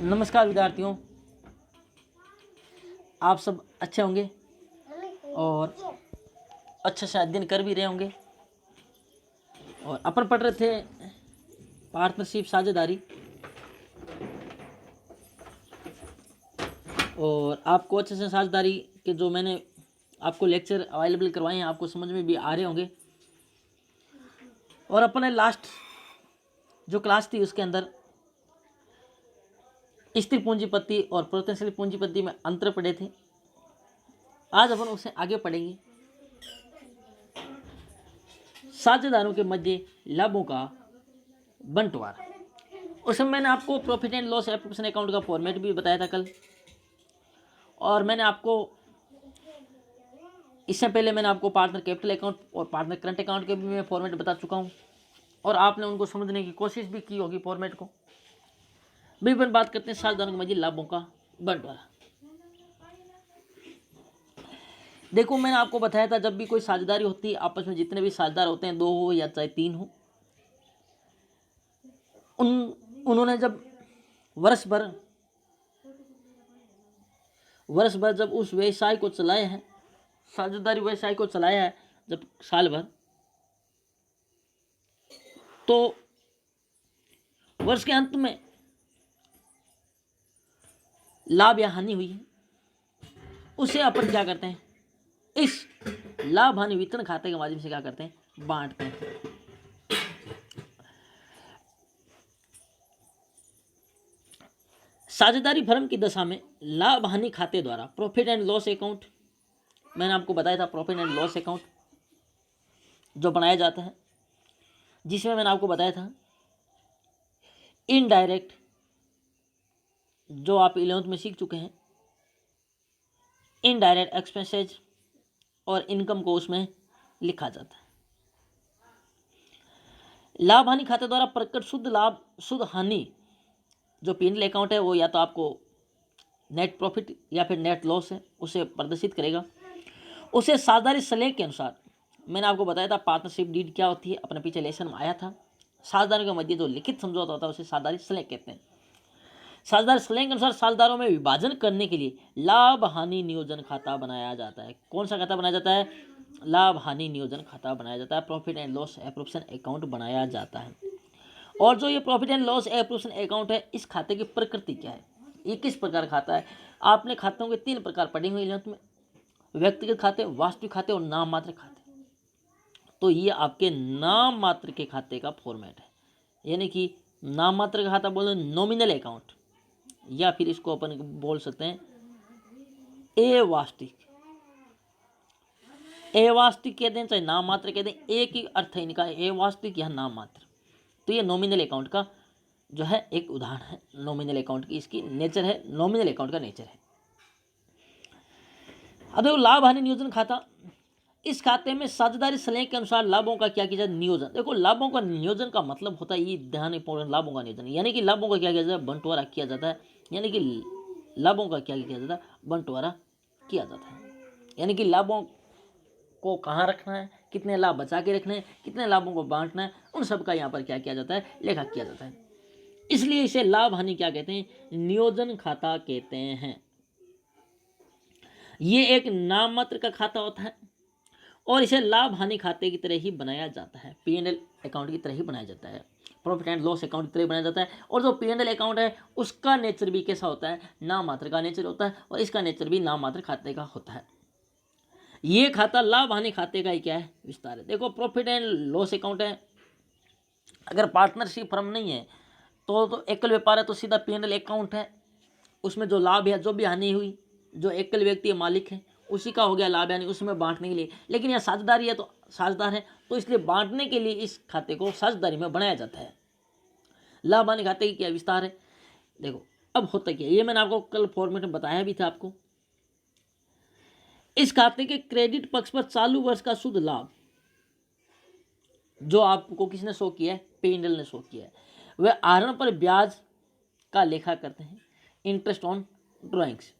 नमस्कार विद्यार्थियों, आप सब अच्छे होंगे और अच्छे से अध्ययन कर भी रहे होंगे। और अपन पढ़ रहे थे पार्टनरशिप साझेदारी, और आपको अच्छे से साझेदारी के जो मैंने आपको लेक्चर अवेलेबल करवाए हैं आपको समझ में भी आ रहे होंगे। और अपन ने लास्ट जो क्लास थी उसके अंदर स्थिर पूंजीपति और परिवर्तनशील पूंजीपति में अंतर पढ़े थे। आज अपन उससे आगे पढ़ेंगे। साझेदारों के मध्य लाभों का बंटवारा। उसमें मैंने आपको profit and loss appropriation account का फॉर्मेट भी बताया था कल, और मैंने आपको इससे पहले मैंने आपको पार्टनर कैपिटल अकाउंट और पार्टनर करंट अकाउंट के भी मैं फॉर्मेट बता चुका हूँ, और आपने उनको समझने की कोशिश भी की होगी फॉर्मेट को। भी अपन बात करते हैं साझेदारों के मध्य लाभों का बंटवारा। देखो, मैंने आपको बताया था जब भी कोई साझेदारी होती है, आपस में जितने भी साझेदार होते हैं, 2 हो या चाहे 3 हो, उन्होंने जब वर्ष भर जब उस व्यवसाय को चलाया है, साझेदारी व्यवसाय को चलाया है जब साल भर, तो वर्ष के अंत में लाभ या हानि हुई है, उसे अपन क्या करते हैं, इस लाभ हानि वितरण खाते के माध्यम से क्या करते हैं, बांटते हैं। साझेदारी फर्म की दशा में लाभ हानि खाते द्वारा प्रॉफिट एंड लॉस अकाउंट, मैंने आपको बताया था प्रॉफिट एंड लॉस अकाउंट जो बनाया जाता है, जिसमें मैंने आपको बताया था इनडायरेक्ट, जो आप 11th में सीख चुके हैं, इनडायरेक्ट एक्सपेंसेज और इनकम को उसमें लिखा जाता है। लाभ हानि खाते द्वारा प्रकट शुद्ध लाभ शुद्ध हानि जो P&L अकाउंट है, वो या तो आपको नेट प्रॉफिट या फिर नेट लॉस है उसे प्रदर्शित करेगा। उसे साझेदारी सलेख के अनुसार, मैंने आपको बताया था पार्टनरशिप डीड क्या होती है, अपने पीछे लेसन में आया था। साझेदारों के मध्य जो लिखित समझौता होता है उसे साझेदारी सलेख कहते हैं। साझेदारी सलेख के अनुसार साझेदारों में विभाजन करने के लिए लाभ हानि नियोजन खाता बनाया जाता है। कौन सा खाता बनाया जाता है? लाभ हानि नियोजन खाता बनाया जाता है। Profit and loss appropriation account बनाया जाता है। और जो ये profit and loss appropriation account है, इस खाते की प्रकृति क्या है, ये किस प्रकार खाता है? आपने खातों के 3 प्रकार पढ़े हुए हैं, व्यक्तिगत खाते, वास्तविक खाते और नाम मात्र खाते। तो ये आपके नाम मात्र के खाते का फॉर्मेट है, यानी कि नाम मात्र का खाता बोले नॉमिनल अकाउंट, या फिर इसको अपन बोल सकते हैं अवास्तविक। अवास्तविक कहते हैं चाहे नाम मात्र कहते हैं, एक ही अर्थ है इनका, अवास्तविक या नाम मात्र। तो ये नॉमिनल अकाउंट का जो है एक उदाहरण है। नॉमिनल अकाउंट की इसकी नेचर है, नॉमिनल अकाउंट का नेचर है। अब देखो लाभ हानि नियोजन खाता, इस खाते में साझेदारी सलेख के अनुसार लाभों का क्या किया जाए, नियोजन। देखो, लाभों का नियोजन का मतलब होता है, ये ध्यान इंपॉर्टेंट, लाभों का नियोजन यानी कि लाभों का क्या किया जाता है, बंटवारा किया जाता है। यानी कि लाभों का क्या किया जाता है, बंटवारा किया जाता है। यानी कि लाभों को कहाँ रखना है, कितने लाभ बचा के रखने हैं, कितने लाभों को बांटना है, उन सब का यहाँ पर क्या किया जाता है, लेखा किया जाता है। इसलिए इसे लाभ हानि क्या कहते हैं, नियोजन खाता कहते हैं। ये एक नाम मात्र का खाता होता है और इसे लाभ हानि खाते की तरह ही बनाया जाता है, P&L अकाउंट की तरह ही बनाया जाता है, प्रॉफिट एंड लॉस अकाउंट की तरह बनाया जाता है। और जो P&L अकाउंट है उसका नेचर भी कैसा होता है, नाम मात्र का नेचर होता है, और इसका नेचर भी नाम मात्र खाते का होता है। ये खाता लाभ हानि खाते का ही क्या है, विस्तार है। देखो, प्रॉफिट एंड लॉस अकाउंट है, अगर पार्टनरशिप फर्म नहीं है तो एकल व्यापार है, तो सीधा P&L अकाउंट है, उसमें जो लाभ है, जो भी हानि हुई, जो एकल व्यक्ति मालिक है उसी का हो गया लाभ, यानी उसमें बांटने के लिए। लेकिन यहाँ साझेदारी है, तो साझेदार है, तो इसलिए बांटने के लिए इस खाते को साझेदारी में बनाया जाता है। लाभ हानि खाते की क्या विस्तार है। देखो, अब होता क्या, ये मैंने आपको कल फॉर्मेट में बताया भी था आपको। इस खाते के क्रेडिट पक्ष पर चालू वर्ष का शुद्ध लाभ जो आपको किसने शो किया है, P&L ने शो किया है, वह आहरण पर ब्याज का लेखा करते हैं, इंटरेस्ट ऑन ड्रॉइंग्स।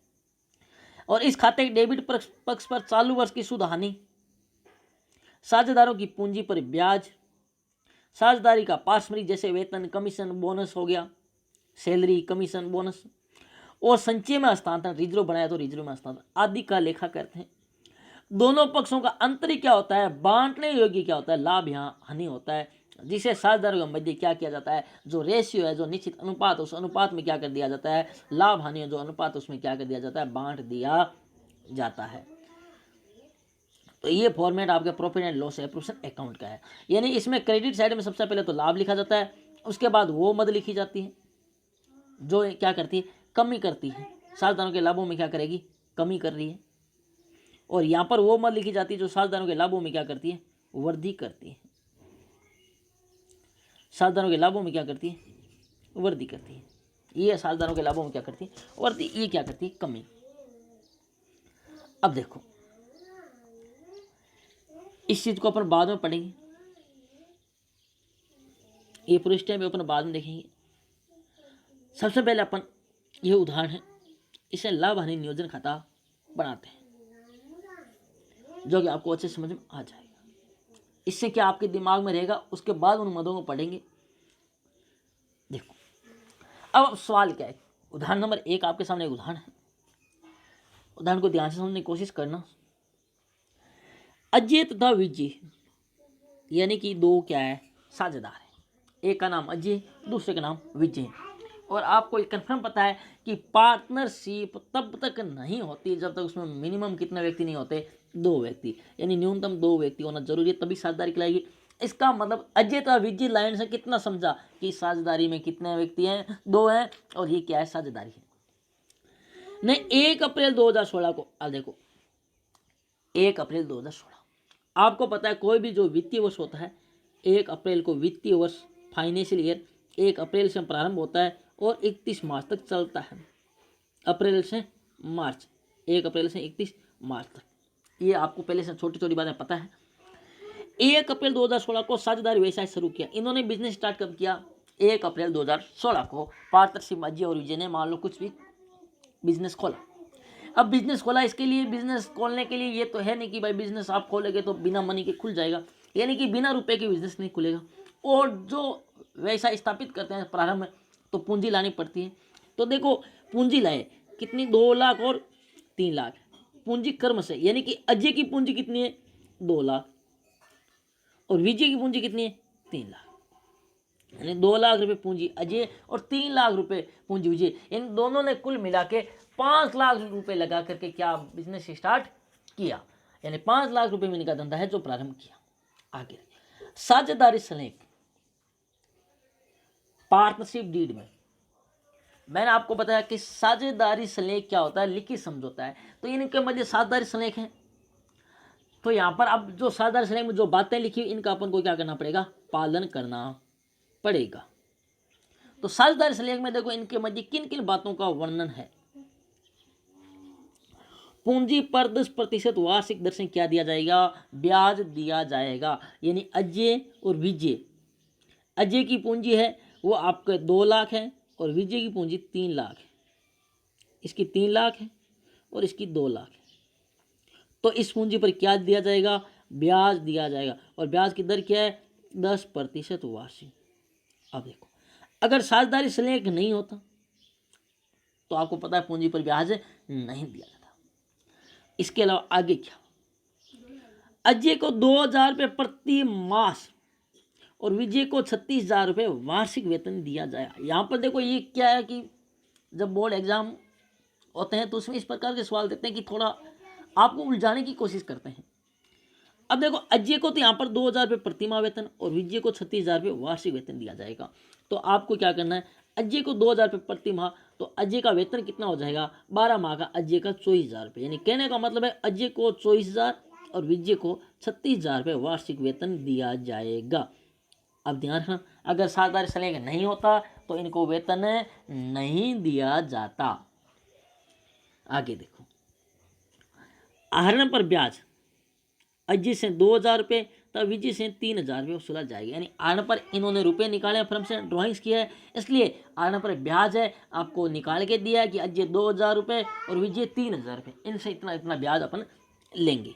और इस खाते के डेबिट पक्ष पर चालू वर्ष की शुद्ध हानि, साझेदारों की पूंजी पर ब्याज, साझेदारी का पारस्परिक जैसे वेतन, कमीशन, बोनस हो गया, सैलरी, कमीशन, बोनस और संचय में हस्तांतरण, रिजर्व बनाया तो रिजर्व में हस्तांतरण आदि का लेखा करते हैं। दोनों पक्षों का अंतर क्या होता है, बांटने योग्य क्या होता है, लाभ यहाँ हानि होता है, जिसे साझेदारों के मध्य क्या किया जाता है, जो रेशियो है, जो निश्चित अनुपात, उस अनुपात में क्या कर दिया जाता है, लाभ हानि जो अनुपात उसमें क्या कर दिया जाता है, बांट दिया जाता है। तो ये फॉर्मेट आपके profit and loss appropriation account का है। यानी इसमें क्रेडिट साइड में सबसे पहले तो लाभ लिखा जाता है, उसके बाद वो मद लिखी जाती है जो क्या करती है, कमी करती है, साझेदारों के लाभों में क्या करेगी, कमी कर रही है, और यहाँ पर वो मद लिखी जाती है जो साझेदारों के लाभों में क्या करती है, वृद्धि करती है, साझेदारों के लाभों में क्या करती है, वृद्धि करती है। ये साझेदारों के लाभों में क्या करती है, वृद्धि, ये क्या करती है, कमी। अब देखो इस चीज को अपन बाद में पढ़ेंगे, ये पूरे स्टेप अपन बाद में देखेंगे। सबसे पहले अपन ये उदाहरण है, इसे लाभ हानि नियोजन खाता बनाते हैं, जो कि आपको अच्छे समझ में आ जाएगा। इससे क्या आपके दिमाग में रहेगा, उसके बाद उन मदों को पढ़ेंगे। देखो अब सवाल क्या है, उदाहरण नंबर 1 आपके सामने एक उदाहरण है, उदाहरण को ध्यान से समझने की कोशिश करना। अजय तथा विजय यानी कि दो क्या है, साझेदार है, एक का नाम अजय, दूसरे का नाम विजय, और आपको ये कन्फर्म पता है कि पार्टनरशिप तब तक नहीं होती जब तक उसमें मिनिमम कितने व्यक्ति नहीं होते, 2 व्यक्ति, यानी न्यूनतम 2 व्यक्ति होना जरूरी है, तभी साझेदारी कहलाएगी। इसका मतलब अजय तथा विजय लाइन से कितना समझा कि साझेदारी में कितने व्यक्ति हैं, 2 हैं, और ये क्या है, साझेदारी है। नहीं 1 अप्रैल 2016 को देखो 1 अप्रैल 2016 आपको पता है कोई भी जो वित्तीय वर्ष होता है 1 अप्रैल को वित्तीय वर्ष, फाइनेंशियल ईयर 1 अप्रैल से प्रारंभ होता है और 31 मार्च तक चलता है। अप्रैल से मार्च, 1 अप्रैल से 31 मार्च तक, ये आपको पहले से छोटी छोटी बातें पता है। 1 अप्रैल 2016 को साझेदारी व्यवसाय शुरू किया। इन्होंने बिजनेस स्टार्ट कब किया, 1 अप्रैल 2016 को पार्टनरशिप अजय और विजय ने मान लो कुछ भी बिजनेस खोला। अब बिजनेस खोला, इसके लिए बिजनेस खोलने के लिए ये तो है नहीं कि भाई बिजनेस आप खोलेंगे तो बिना मनी के खुल जाएगा, यानी कि बिना रुपए के बिजनेस नहीं खुलेगा। और जो व्यवसाय स्थापित करते हैं प्रारंभ में तो पूंजी लानी पड़ती है। तो देखो पूंजी लाए कितनी, 2 लाख और 3 लाख पूंजी कर्म से, यानी कि अजय की पूंजी कितनी है, 2 लाख, और विजय की पूंजी कितनी है, 3 लाख, यानी 2 लाख रुपए पूंजी अजय और 3 लाख रुपए पूंजी विजय, इन दोनों ने कुल मिला के 5 लाख रुपए लगा करके क्या बिजनेस स्टार्ट किया, यानी 5 लाख रुपए में इनका धंधा है जो प्रारंभ किया। आगे साझेदारी सलेख, पार्टनरशिप डीड में मैंने आपको बताया कि साझेदारी सलेख क्या होता है, लिखित समझौता है। तो इनके मध्य साझेदारी सलेख है। तो यहाँ पर अब जो साझेदारी सलेख में जो बातें लिखी इनका अपन को क्या करना पड़ेगा, पालन करना पड़ेगा। तो साझेदारी सलेख में देखो इनके मध्य किन किन बातों का वर्णन है। पूंजी पर 10% वार्षिक दर से क्या दिया जाएगा, ब्याज दिया जाएगा। यानी अजय और विजय, अजय की पूंजी है वो आपके 2 लाख है और विजय की पूंजी 3 लाख है, इसकी 3 लाख है और इसकी 2 लाख है। तो इस पूंजी पर क्या दिया जाएगा, ब्याज दिया जाएगा, और ब्याज की दर क्या है, 10% वार्षिक। अब देखो अगर साझेदारी सलेख नहीं होता तो आपको पता है पूंजी पर ब्याज नहीं दिया जाता। इसके अलावा आगे क्या, अजय को 2,000 रुपये प्रति मास और विजय को 36,000 रुपये वार्षिक वेतन दिया जाएगा। यहाँ पर देखो ये क्या है कि जब बोर्ड एग्जाम होते हैं तो उसमें इस प्रकार के सवाल देते हैं कि थोड़ा आपको उलझाने की कोशिश करते हैं। अब देखो अजय को तो यहाँ पर 2,000 रुपये प्रति माह वेतन और विजय को 36,000 रुपये वार्षिक वेतन दिया जाएगा। तो आपको क्या करना है, अजय को 2,000 रुपये प्रति माह, तो अजय का वेतन कितना हो जाएगा, 12 माह का अजय का 24,000 रुपये, यानी कहने का मतलब है अजय को 24,000 और विजय को 36,000 रुपये वार्षिक वेतन दिया जाएगा। अब ध्यान रखना अगर साझेदारी सलेख नहीं होता तो इनको वेतन नहीं दिया जाता। आगे देखो आहरण पर ब्याज, अजय से 2,000 रुपये तब विजय से 3,000 रुपये वसूला जाएगा। यानी आहरण पर इन्होंने रुपए निकाले, फर्म से ड्राइंग्स किया है, इसलिए आहरण पर ब्याज है आपको निकाल के दिया है कि अजय 2,000 रुपये और विजय 3,000 रुपये, इनसे इतना इतना ब्याज अपन लेंगे।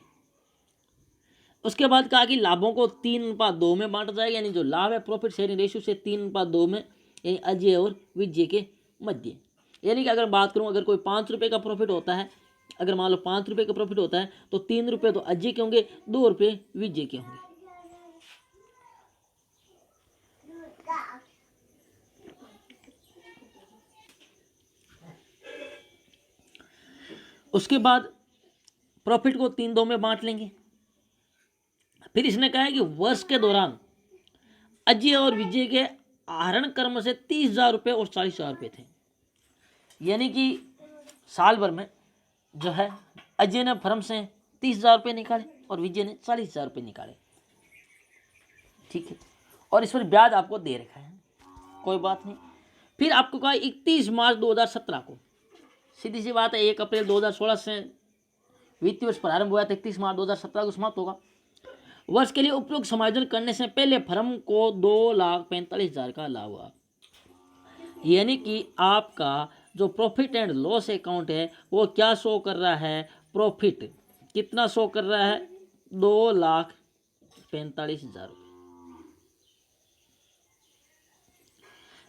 उसके बाद कहा कि लाभों को 3:2 में बांटा जाएगा, यानी जो लाभ है प्रॉफिट शेयरिंग रेशियो से 3:2 में, यानी अजय और विजय के मध्य। यानी कि अगर बात करूं, अगर कोई 5 रुपये का प्रॉफिट होता है, अगर मान लो 5 रुपये का प्रॉफिट होता है तो 3 रुपये तो अजय के होंगे, 2 रुपये विजय के होंगे। उसके बाद प्रॉफिट को 3 दो में बांट लेंगे। फिर इसने कहा है कि वर्ष के दौरान अजय और विजय के आहरण कर्म से 30,000 रुपये और 40,000 रुपये थे। यानी कि साल भर में जो है अजय ने फर्म से 30,000 रुपये निकाले और विजय ने 40,000 रुपये निकाले। ठीक है, और इस पर ब्याज आपको दे रखा है, कोई बात नहीं। फिर आपको कहा 31 मार्च 2017 को, सीधी सी बात है 1 अप्रैल 2016 से वित्तीय वर्ष प्रारंभ हुआ था, 31 मार्च 2017 को समाप्त होगा। वर्ष के लिए उपयुक्त समायोजन करने से पहले फर्म को 2,45,000 का लाभ हुआ। यानी कि आपका जो प्रॉफिट एंड लॉस अकाउंट है वो क्या शो कर रहा है, प्रॉफिट कितना शो कर रहा है, 2,45,000।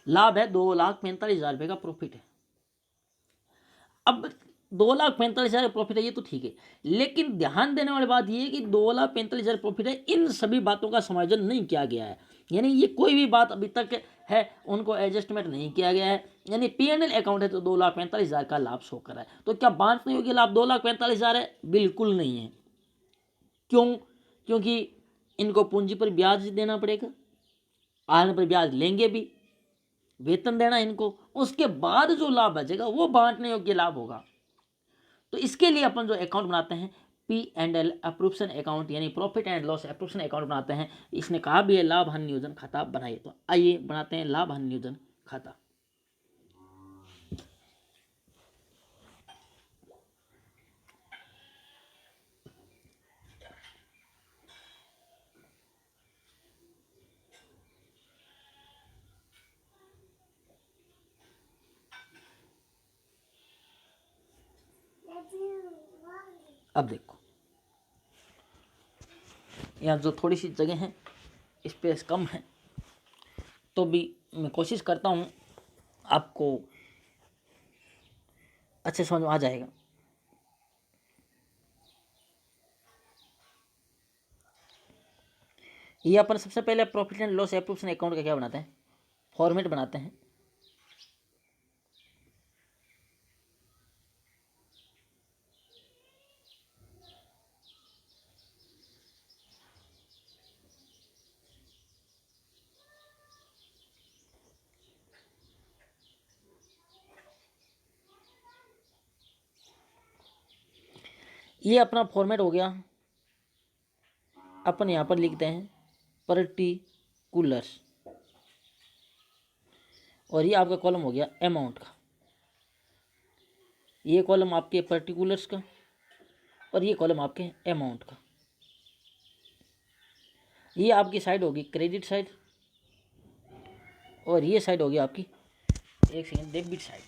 लाभ है 2,45,000 रुपये का प्रॉफिट है। अब 2,45,000 प्रॉफिट है, ये तो ठीक है, लेकिन ध्यान देने वाली बात ये है कि 2,45,000 प्रॉफिट है, इन सभी बातों का समायोजन नहीं किया गया है। यानी ये कोई भी बात अभी तक है उनको एडजस्टमेंट नहीं किया गया है। यानी P&L अकाउंट है तो 2,45,000 का लाभ शो कर रहा है। तो क्या बांटने योग्य लाभ 2,45,000 है? बिल्कुल नहीं है। क्यों? क्योंकि इनको पूंजी पर ब्याज देना पड़ेगा, आहरण पर ब्याज लेंगे भी, वेतन देना इनको, उसके बाद जो लाभ बचेगा वो बांटने योग्य लाभ होगा। तो इसके लिए अपन जो अकाउंट बनाते हैं P&L अप्रूव्शन अकाउंट, यानी प्रॉफिट एंड लॉस अप्रूव्शन अकाउंट बनाते हैं। इसने कहा भी है लाभ हानि नियोजन खाता बनाइए, तो आइए बनाते हैं लाभ हानि नियोजन खाता। अब देखो यहाँ जो थोड़ी सी जगह है, स्पेस कम है, तो भी मैं कोशिश करता हूँ आपको अच्छे समझ में आ जाएगा। ये अपन सबसे पहले प्रॉफिट एंड लॉस अप्रूव्शन अकाउंट का क्या बनाते हैं, फॉर्मेट बनाते हैं। ये अपना फॉर्मेट हो गया। अपन यहाँ पर लिखते हैं पर्टिकुलर्स, और ये आपका कॉलम हो गया अमाउंट का। ये कॉलम आपके पर्टिकुलर्स का और ये कॉलम आपके अमाउंट का। ये आपकी साइड होगी क्रेडिट साइड और ये साइड होगी आपकी, एक सेकेंड, डेबिट साइड।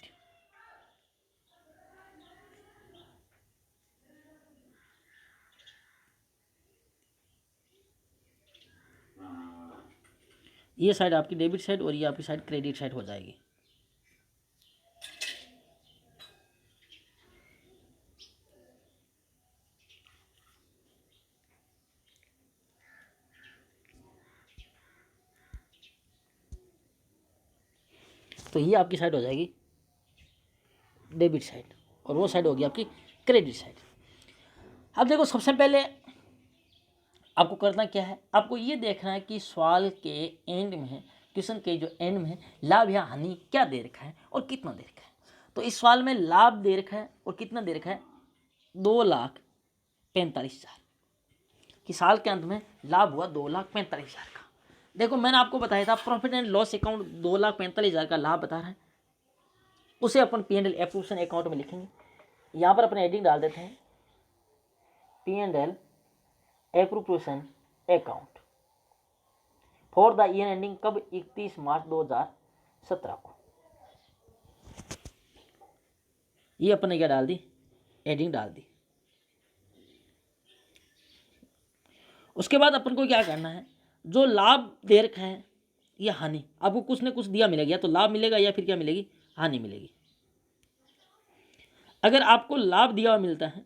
ये साइड आपकी डेबिट साइड और ये आपकी साइड क्रेडिट साइड हो जाएगी। तो ये आपकी साइड हो जाएगी डेबिट साइड और वो साइड होगी आपकी क्रेडिट साइड। अब देखो सबसे पहले आपको करना क्या है, आपको ये देखना है कि सवाल के एंड में, क्वेश्चन के जो एंड में लाभ या हानि क्या दे रखा है और कितना दे रखा है। तो इस सवाल में लाभ दे रखा है और कितना दे रखा है, 2,45,000 कि साल के अंत में लाभ हुआ 2,45,000 का। देखो मैंने आपको बताया था प्रॉफिट एंड लॉस अकाउंट 2,45,000 का लाभ बता रहा है, उसे अपन P&L अप्रूव्शन अकाउंट में लिखेंगे। यहाँ पर अपने हेडिंग डाल देते हैं P&L appropriation account for the year ending कब, 31 मार्च 2017 को। ये अपन ने क्या डाल दी, हेडिंग डाल दी। उसके बाद अपन को क्या करना है, जो लाभ दे रखा है या हानि, आपको कुछ न कुछ दिया मिलेगा, या तो लाभ मिलेगा या फिर क्या मिलेगी, हानि मिलेगी। अगर आपको लाभ दिया हुआ मिलता है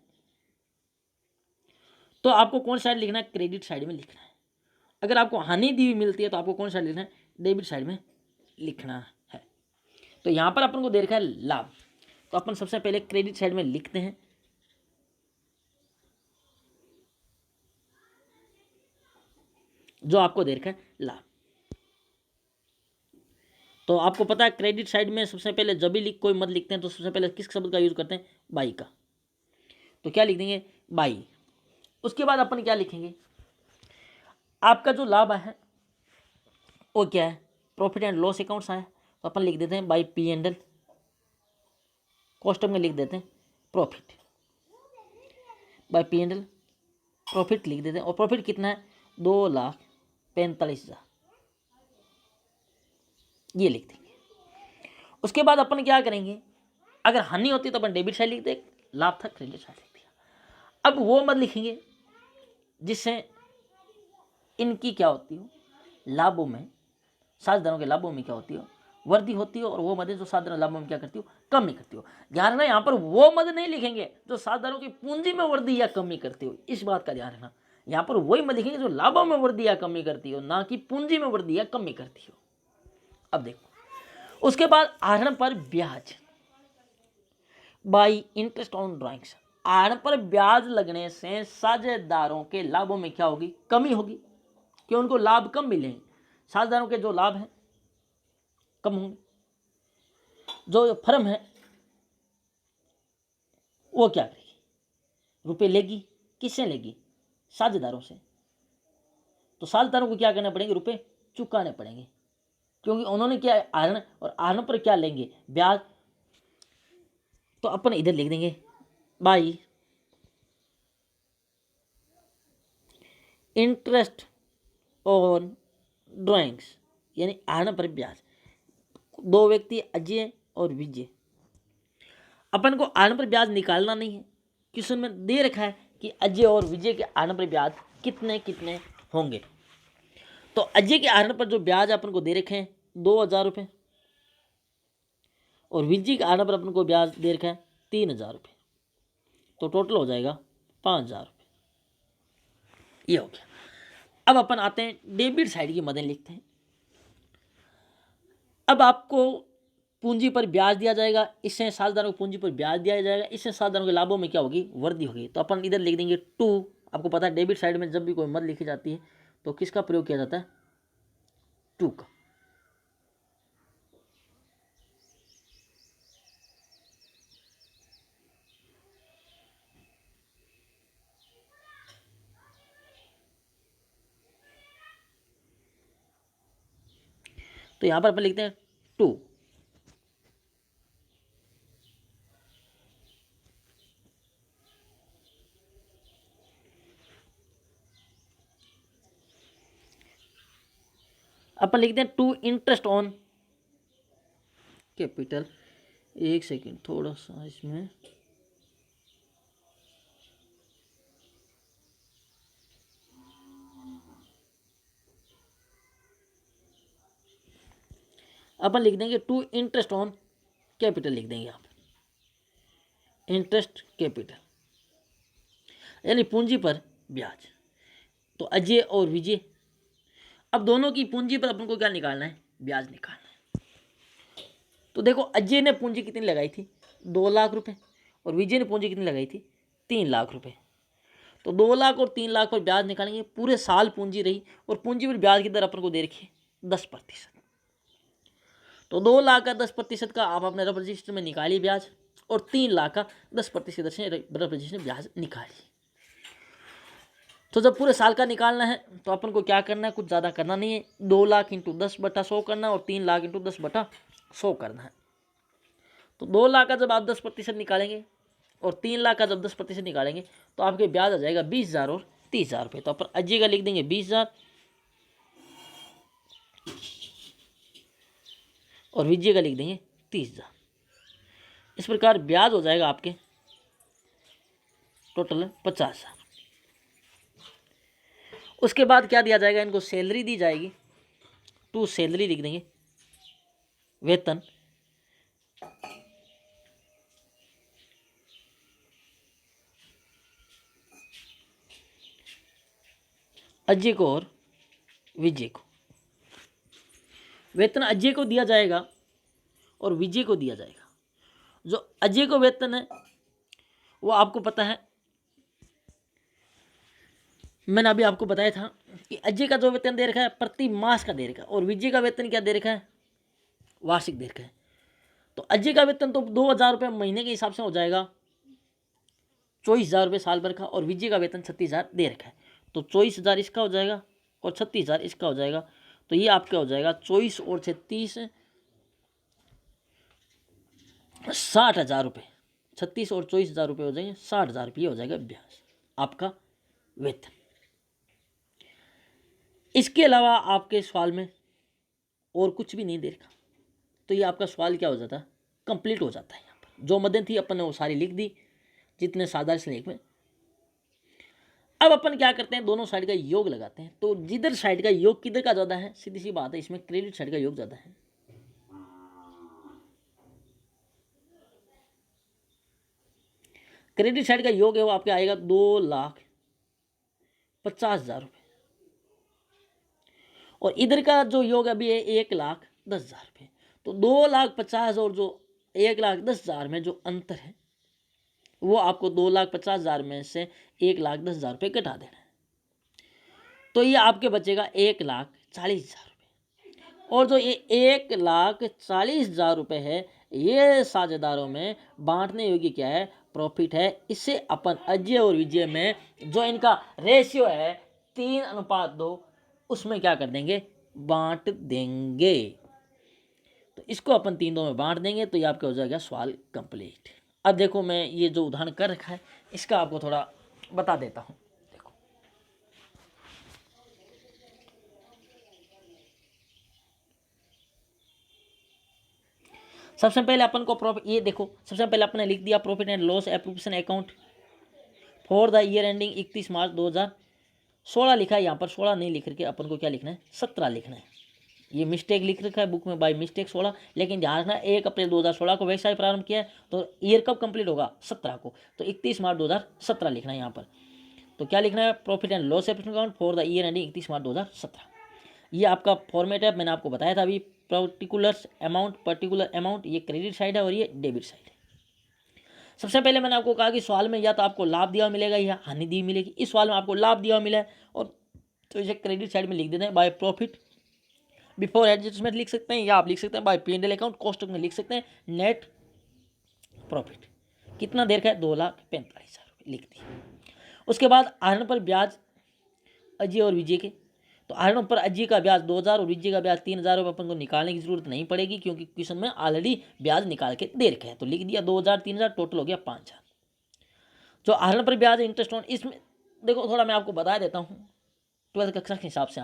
तो आपको कौन साइड लिखना है, क्रेडिट साइड में लिखना है। अगर आपको हानि दी हुई मिलती है तो आपको कौन साइड लिखना है, डेबिट साइड में लिखना है। तो यहां पर अपन को दे रखा है लाभ, तो अपन सबसे पहले क्रेडिट साइड में लिखते हैं। जो आपको दे रखा है लाभ, तो आपको पता है क्रेडिट साइड में सबसे पहले जब भी कोई मत लिखते हैं तो सबसे पहले किस शब्द का यूज करते हैं, बाई का। तो क्या लिख देंगे, बाई। उसके बाद अपन क्या लिखेंगे, आपका जो लाभ है वो क्या है, प्रॉफिट एंड लॉस अकाउंट्स आया, तो अपन लिख देते हैं by P and L. Cost में लिख देते हैं profit, by P and L profit लिख देते हैं। और प्रॉफिट कितना है, 2,45,000, ये लिख देंगे। उसके बाद अपन क्या करेंगे, अगर हानि होती तो अपन डेबिट साइड लिख दे, लाभ था क्रेडिट साइड लिख दिया। अब वो मत लिखेंगे जिससे इनकी क्या होती हो, लाभों में, साझेदारों के लाभों में क्या होती हो, वृद्धि होती हो, और वो मद जो साझेदारों लाभों में क्या करती हो, कमी करती हो। ध्यान रखना, यहाँ पर वो मद नहीं लिखेंगे जो साझेदारों की पूंजी में वृद्धि या कमी करती हो, इस बात का ध्यान रखना। यहाँ पर वही मद लिखेंगे जो लाभों में वृद्धि या कमी करती हो, ना कि पूंजी में वृद्धि या कमी करती हो। अब देखो, उसके बाद आहरण पर ब्याज, बाई इंटरेस्ट ऑन ड्राइंग्स। आहरण पर ब्याज लगने से साझेदारों के लाभों में क्या होगी, कमी होगी, कि उनको लाभ कम मिलेंगे। साझेदारों के जो लाभ हैं कम होंगे, जो फर्म है वो क्या करेगी, रुपए लेगी, किससे लेगी, साझेदारों से। तो साझेदारों को क्या करना पड़ेंगे, रुपए चुकाने पड़ेंगे, क्योंकि उन्होंने क्या आहरण, और आहरण पर क्या लेंगे, ब्याज। तो अपन इधर लिख देंगे बाई इंटरेस्ट ऑन ड्राइंग्स, यानी आहरण पर ब्याज। दो व्यक्ति अजय और विजय, अपन को आहरण पर ब्याज निकालना नहीं है, क्वेश्चन में दे रखा है कि अजय और विजय के आहरण पर ब्याज कितने कितने होंगे। तो अजय के आहरण पर जो ब्याज अपन को दे रखे हैं 2,000 रुपये, और विजय के आहरण पर अपन को ब्याज दे रखा है 3,000 रुपये, तो टोटल हो जाएगा 5,000 रुपये। ये हो गया। अब अपन आते हैं डेबिट साइड की मदद लिखते हैं। अब आपको पूंजी पर ब्याज दिया जाएगा, इससे साझेदारों को पूंजी पर ब्याज दिया जाएगा, इससे साझेदारों के लाभों में क्या होगी, वृद्धि होगी। तो अपन इधर लिख देंगे टू। आपको पता है डेबिट साइड में जब भी कोई मद लिखी जाती है तो किसका प्रयोग किया जाता है, टू का। तो यहां पर अपन लिखते हैं टू। अपन लिखते हैं टू इंटरेस्ट ऑन कैपिटल। एक सेकेंड, थोड़ा सा इसमें अपन लिख देंगे टू इंटरेस्ट ऑन कैपिटल, लिख देंगे आप इंटरेस्ट कैपिटल, यानी पूंजी पर ब्याज। तो अजय और विजय, अब दोनों की पूंजी पर अपन को क्या निकालना है, ब्याज निकालना है। तो देखो, अजय ने पूंजी कितनी लगाई थी, 2,00,000 रुपये, और विजय ने पूंजी कितनी लगाई थी, 3,00,000 रुपये। तो 2,00,000 और 3,00,000 पर ब्याज निकालेंगे, पूरे साल पूंजी रही, और पूंजी पर ब्याज की दर अपन को दे रखी है 10%। तो 2,00,000 का 10% का आप अपने रफ रजिस्टर में निकालिए ब्याज, और 3,00,000 का 10% से रफ रजिस्टर में ब्याज निकालिए। तो जब पूरे साल का निकालना है तो अपन को क्या करना है, कुछ ज़्यादा करना नहीं है, 2,00,000 इंटू 10/100 करना है, और 3,00,000 इंटू 10/100 करना है। तो 2,00,000 का जब आप 10% निकालेंगे और 3,00,000 का जब 10% निकालेंगे तो आपके ब्याज आ जाएगा 20,000 और 30,000 रुपये। तो अपन अजय का लिख देंगे 20,000 और विजय का लिख देंगे 30,000। इस प्रकार ब्याज हो जाएगा आपके टोटल 50,000। उसके बाद क्या दिया जाएगा, इनको सैलरी दी जाएगी टू सैलरी लिख देंगे, वेतन, अजय को और विजय को। वेतन अजय को दिया जाएगा और विजय को दिया जाएगा। जो अजय को वेतन है वो आपको पता है, मैंने अभी आपको बताया था कि अजय का जो वेतन दे रखा है प्रति मास का दे रखा है, और विजय का वेतन क्या दे रखा है, वार्षिक दे रखा है। तो अजय का वेतन तो 2,000 रुपये महीने के हिसाब से हो जाएगा, 24,000 रुपये साल भर का, और विजय का वेतन 36,000 दे रखा है। तो 24,000 इसका हो जाएगा और 36,000 इसका हो जाएगा। तो ये आपका हो जाएगा 24 और 36 60,000 रुपये, 36 और 24,000 रुपये हो जाएंगे 60,000 रुपये हो जाएगा ब्याज आपका वेतन। इसके अलावा आपके सवाल में और कुछ भी नहीं दे रखा, तो ये आपका सवाल क्या हो जाता है, कंप्लीट हो जाता है। यहाँ पर जो मदें थी अपन ने वो सारी लिख दी, जितने साधारण से लेख में। अब अपन क्या करते हैं, दोनों साइड का योग लगाते हैं। तो जिधर साइड का योग किधर का ज़्यादा है, सीधी सी बात है, इसमें क्रेडिट साइड का योग ज़्यादा है। क्रेडिट साइड का योग है वो आपके आएगा 2,50,000 रुपये, और इधर का जो योग अभी है 1,10,000 रुपये। तो 2,50,000 और जो 1,10,000 में जो अंतर है वो आपको 2,50,000 में से 1,10,000 रुपये घटा देना है। तो ये आपके बचेगा 1,40,000 रुपये। और जो ये 1,40,000 रुपये है ये साझेदारों में बांटने योग्य क्या है, प्रॉफिट है। इससे अपन अजय और विजय में जो इनका रेशियो है 3:2 उसमें क्या कर देंगे, बांट देंगे। तो इसको अपन 3-2 में बांट देंगे तो ये आपका हो जाएगा सवाल कंप्लीट। अब देखो मैं ये जो उदाहरण कर रखा है इसका आपको थोड़ा बता देता हूँ। देखो सबसे पहले अपन को प्रॉफिट, ये देखो सबसे पहले अपन ने लिख दिया profit and loss appropriation account for the year ending 31 मार्च 2016 लिखा है। यहाँ पर 16 नहीं लिख करके अपन को क्या लिखना है, 17 लिखना है। ये मिस्टेक लिख रखा है बुक में बाय मिस्टेक 16, लेकिन ध्यान रखना 1 अप्रैल 2016 को व्यवसाय प्रारंभ किया है तो ईयर कब कंप्लीट होगा, 17 को। तो 31 मार्च 2017 लिखना है यहाँ पर। तो क्या लिखना है, profit and loss account for the year ending 31 मार्च 2017। ये आपका फॉर्मेट है, मैंने आपको बताया था अभी। पर्टिकुलर अमाउंट ये क्रेडिट साइड है और ये डेबिट साइड है। सबसे पहले मैंने आपको कहा कि सवाल में या तो आपको लाभ दिया मिलेगा या हानि दी मिलेगी। इस सवाल में आपको लाभ दिया मिला है और तो इसे क्रेडिट साइड में लिख देते हैं बाय प्रॉफिट बिफोर एडजस्टमेंट लिख सकते हैं, या आप लिख सकते हैं बाय P&L अकाउंट कॉस्ट में लिख सकते हैं नेट प्रॉफिट। कितना देर का है, 2,45,000 रुपये लिख दिए। उसके बाद आहरण पर ब्याज अजय और विजय के, तो आहरण पर अजय का ब्याज 2,000 और विजय का ब्याज 3,000 रुपये अपन को निकालने की जरूरत नहीं पड़ेगी क्योंकि क्वेश्चन में ऑलरेडी ब्याज निकाल के दे रखे हैं। तो लिख दिया 2,000 3,000 टोटल हो गया 5,000। जो आहरण पर ब्याज इंटरेस्ट ऑन, इसमें देखो थोड़ा मैं आपको बता देता हूँ 12th कक्षा के हिसाब से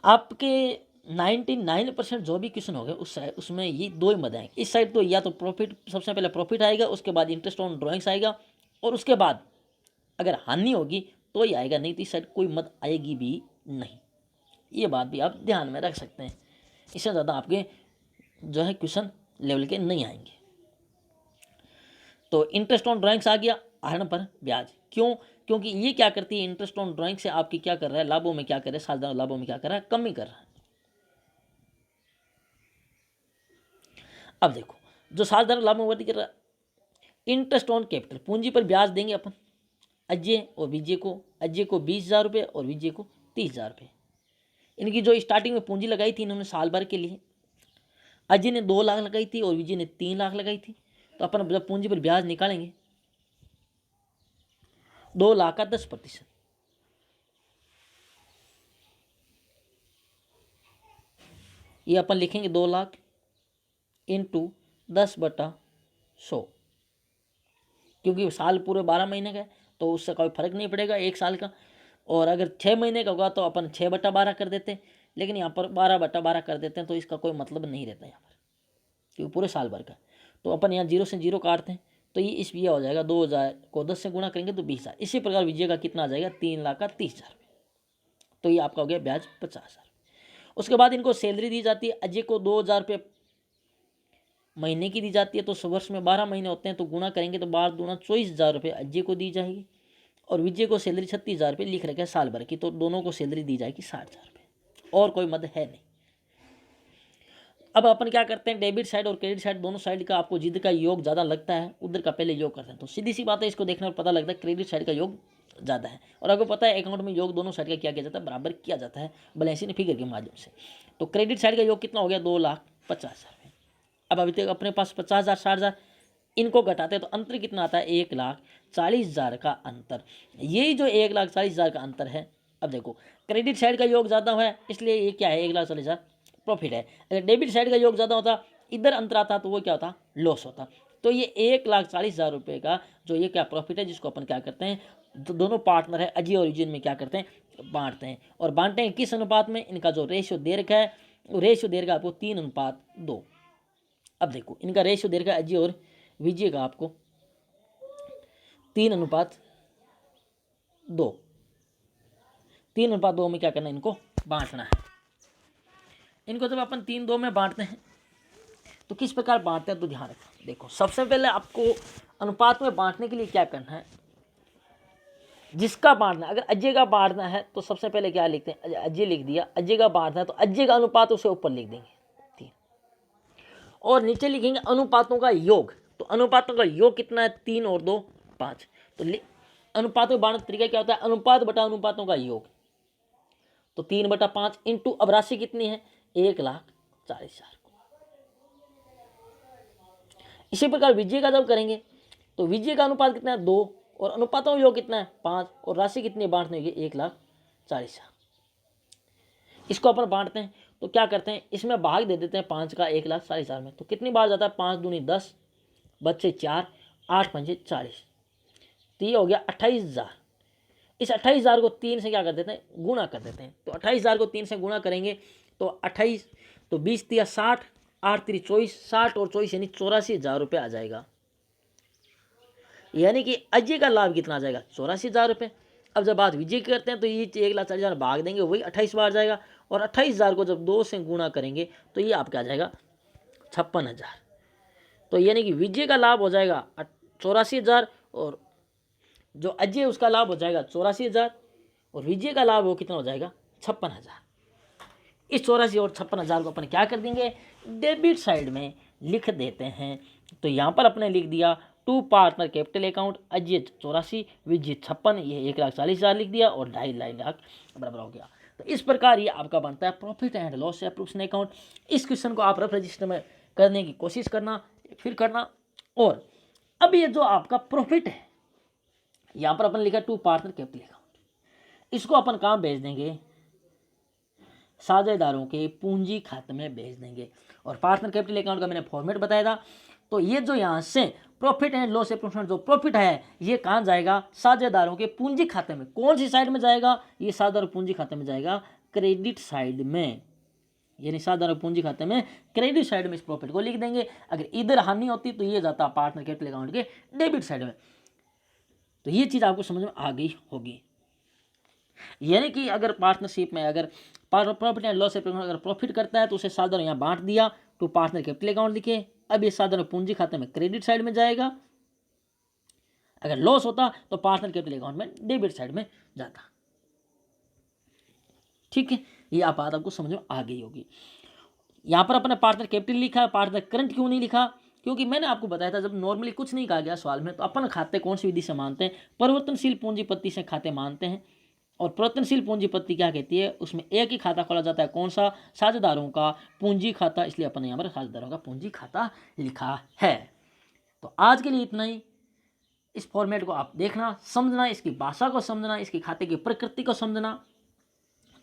आपके 99% जो भी क्वेश्चन हो गए उसमें ये 2 ही मद आएंगे। इस साइड तो या तो प्रॉफिट, सबसे पहले प्रॉफिट आएगा, उसके बाद इंटरेस्ट ऑन ड्राइंग्स आएगा, और उसके बाद अगर हानि होगी तो ही आएगा, नहीं तो इस साइड कोई मद आएगी भी नहीं। ये बात भी आप ध्यान में रख सकते हैं। इससे ज़्यादा आपके जो है क्वेश्चन लेवल के नहीं आएंगे। तो इंटरेस्ट ऑन ड्राइंग्स आ गया, आहरण पर ब्याज। क्यों, क्योंकि ये क्या करती है, इंटरेस्ट ऑन ड्राइंग से आपकी क्या कर रहा है, लाभों में क्या कर रहा है, साधारण लाभों में क्या कर रहा है, कमी कर रहा है। अब देखो जो साधारण लाभों में कर रहा है, इंटरेस्ट ऑन कैपिटल, पूंजी पर ब्याज देंगे अपन अजय और विजय को। अजय को 20,000 रुपये और विजय को 30,000 रुपये। इनकी जो स्टार्टिंग में पूंजी लगाई थी इन्होंने साल भर के लिए, अजय ने 2 लाख लगाई थी और विजय ने 3 लाख लगाई थी। तो अपन जब पूंजी पर ब्याज निकालेंगे 2 लाख का 10%, ये अपन लिखेंगे 2 लाख इंटू 10/100, क्योंकि साल पूरे 12 महीने का है तो उससे कोई फर्क नहीं पड़ेगा 1 साल का। और अगर 6 महीने का होगा तो अपन 6/12 कर देते हैं, लेकिन यहाँ पर 12/12 कर देते हैं तो इसका कोई मतलब नहीं रहता यहाँ पर, क्योंकि पूरे साल भर का। तो अपन यहाँ 0 से 0 काटते हैं तो ये इस ये हो जाएगा 2,000 को 10 से गुणा करेंगे तो 20,000। इसी प्रकार विजय का कितना आ जाएगा, 3,30,000 रुपये। तो ये आपका हो गया ब्याज 50,000। उसके बाद इनको सैलरी दी जाती है। अजय को 2,000 रुपये महीने की दी जाती है, तो वर्ष में 12 महीने होते हैं, तो गुणा करेंगे तो 12 दूना 24,000 रुपये अजय को दी जाएगी। और विजय को सैलरी 36,000 रुपये लिख रखे साल भर की, तो दोनों को सैलरी दी जाएगी 60,000 रुपये, और कोई मद है नहीं। अब अपन क्या करते हैं, डेबिट साइड और क्रेडिट साइड दोनों साइड का आपको जिधर का योग ज़्यादा लगता है उधर का पहले योग करते हैं। तो सीधी सी बात है, इसको देखने पर पता लगता है क्रेडिट साइड का योग ज़्यादा है। और आपको पता है अकाउंट में योग दोनों साइड का क्या किया जाता है, बराबर किया जाता है बैलेंसिंग फिगर के माध्यम से। तो क्रेडिट साइड का योग कितना हो गया, 2,50,000 रुपये। अब अभी तक अपने पास 50,000 60,000 इनको घटाते हैं तो अंतर कितना आता है, 1,40,000 का अंतर। यही जो 1,40,000 का अंतर है, अब देखो क्रेडिट साइड का योग ज़्यादा है इसलिए ये क्या है, 1,40,000 प्रॉफिट है। अगर डेबिट साइड का योग ज़्यादा होता, इधर अंतर आता, तो वो क्या होता, लॉस होता। तो ये 1,40,000 रुपये का जो ये क्या प्रॉफिट है, जिसको अपन क्या करते हैं, तो दोनों पार्टनर है अजय और युजिन में क्या करते हैं, बांटते हैं। और बांटते हैं किस अनुपात में, इनका जो रेशियो दे रखा है, वो रेशियो दे रखा है आपको 3:2। अब देखो इनका रेशियो दे रखा है अजय और विजय का आपको 3:2। 3:2 में क्या करना है, इनको बांटना है। इनको जब अपन 3:2 में बांटते हैं तो किस प्रकार बांटते हैं, तो ध्यान रखना। देखो सबसे पहले आपको अनुपात में बांटने के लिए क्या करना है, जिसका बांटना, अगर अजय का बांटना है तो सबसे पहले क्या लिखते हैं, अजय लिख दिया। अजय का बांटना है तो अजय का अनुपात उसे ऊपर लिख देंगे 3, और नीचे लिखेंगे अनुपातों का योग। तो अनुपातों का योग कितना है, 3 और 2 5। तो अनुपात में बांटने का तरीका क्या होता है, अनुपात बटा अनुपातों का योग। तो 3/5 इंटू, अब राशि कितनी है, 1,40,000। इसी प्रकार विजय का जब करेंगे तो विजय का अनुपात कितना है, 2, और अनुपातों का योग कितना है, 5, और राशि कितनी बांटने होगी, 1,40,000। इसको अपन बांटते हैं तो क्या करते हैं, इसमें भाग दे देते हैं 5 का 1,40,000 में। तो कितनी बार जाता है, 5 दूनी 10, बच्चे 4, 8 पंजे 40, तो ये हो गया 28,000। इस 28,000 को 3 से क्या कर देते हैं, गुणा कर देते हैं। तो 28,000 को 3 से गुणा करेंगे तो 28, तो 20 तिया 60, 8 तिरी 24, 60 और 24 यानी 84,000 रुपये आ जाएगा। यानी कि अजय का लाभ कितना आ जाएगा, 84,000 रुपये। अब जब बात विजय की करते हैं तो ये 1,40,000 भाग देंगे, वही 28 बार जाएगा, और 28,000 को जब 2 से गुणा करेंगे तो ये आपका आ जाएगा 56,000। तो यानी कि विजय का लाभ हो जाएगा 84,000, और जो अजय उसका लाभ हो जाएगा 84,000, और विजय का लाभ वो कितना हो जाएगा, 56,000। इस 84 और 56,000 को अपन क्या कर देंगे, डेबिट साइड में लिख देते हैं। तो यहाँ पर अपने लिख दिया to partner capital account, Ajay 84, Vijay 56, ये 1,40,000 लिख दिया, और 2.5 लाख बराबर हो गया। तो इस प्रकार ये आपका बनता है profit and loss appropriation account. इस क्वेश्चन को आप रफ रजिस्टर में करने की कोशिश करना, फिर करना। और अब ये जो आपका प्रॉफिट है, यहाँ पर अपन लिखा टू पार्टनर कैपिटल अकाउंट, इसको अपन कहाँ भेज देंगे, साझेदारों के पूंजी खाते में भेज देंगे। और पार्टनर कैपिटल अकाउंट का मैंने फॉर्मेट बताया था। तो ये जो यहाँ से प्रॉफिट एंड लॉस एप्रोप्रिएशन जो प्रॉफिट है, ये कहाँ जाएगा, साझेदारों के पूंजी खाते में। कौन सी साइड में जाएगा, ये साझेदार पूंजी खाते में जाएगा, क्रेडिट साइड में। यानी साझेदार पूंजी खाते में क्रेडिट साइड में इस प्रॉफिट को लिख देंगे। अगर इधर हानि होती तो ये जाता पार्टनर कैपिटल अकाउंट के डेबिट साइड में। तो ये चीज़ आपको समझ में आ गई होगी। यानी कि अगर पार्टनरशिप में अगर प्रॉफिट एंड लॉस एप्रोप्रिएशन अगर प्रॉफिट करता है तो उसे साधारण यहाँ बांट दिया, टू पार्टनर कैपिटल अकाउंट लिखे। अब ये साधारण पूंजी खाते में क्रेडिट साइड में जाएगा। अगर लॉस होता तो पार्टनर कैपिटल अकाउंट में डेबिट साइड में जाता। ठीक है, ये आप बात आपको समझ में आ गई होगी। यहाँ पर अपने पार्टनर कैपिटल लिखा, पार्टनर करंट क्यों नहीं लिखा, क्योंकि मैंने आपको बताया था जब नॉर्मली कुछ नहीं कहा गया सवाल में, तो अपन खाते कौन सी विधि से मानते हैं, परिवर्तनशील पूंजीपति से खाते मानते हैं। और परिवर्तनशील पूंजीपति क्या कहती है, उसमें एक ही खाता खोला जाता है, कौन सा, साझेदारों का पूंजी खाता। इसलिए अपन यहाँ पर साझेदारों का पूंजी खाता लिखा है। तो आज के लिए इतना ही। इस फॉर्मेट को आप देखना, समझना, इसकी भाषा को समझना, इसकी खाते की प्रकृति को समझना,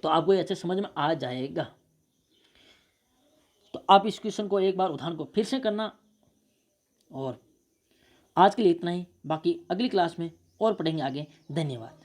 तो आपको ये अच्छे समझ में आ जाएगा। तो आप इस क्वेश्चन को एक बार उदाहरण को फिर से करना। और आज के लिए इतना ही, बाकी अगली क्लास में और पढ़ेंगे आगे। धन्यवाद।